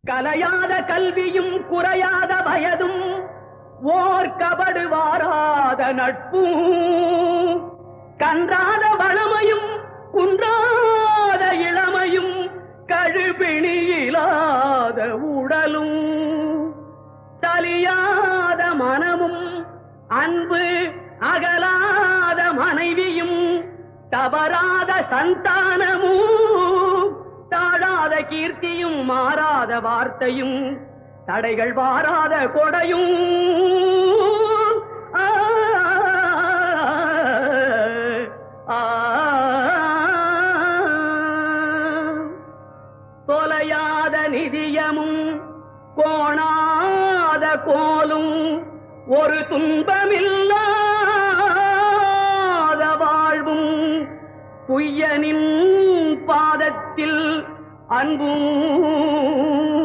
கலையாத கல்வியும் குறையாத வயதும் ஓர் கபடு வாராத நட்பும் கன்றாத வளமையும் குன்றாத இளமையும் கழுபிணியிலாத உடலும் தலியாத மனமும் அன்பு அகலாத மனைவியும் தவறாத சந்தானமும் தாழாத கீர்த்தியும் மாறாத வார்த்தையும் தடைகள் வாராத கொடையும் தொலையாத நிதியமும் கோணாத கோலும் ஒரு துன்பமில்லாத வாழ்வும் குய்யனின் பாதத்தில் அன்பும்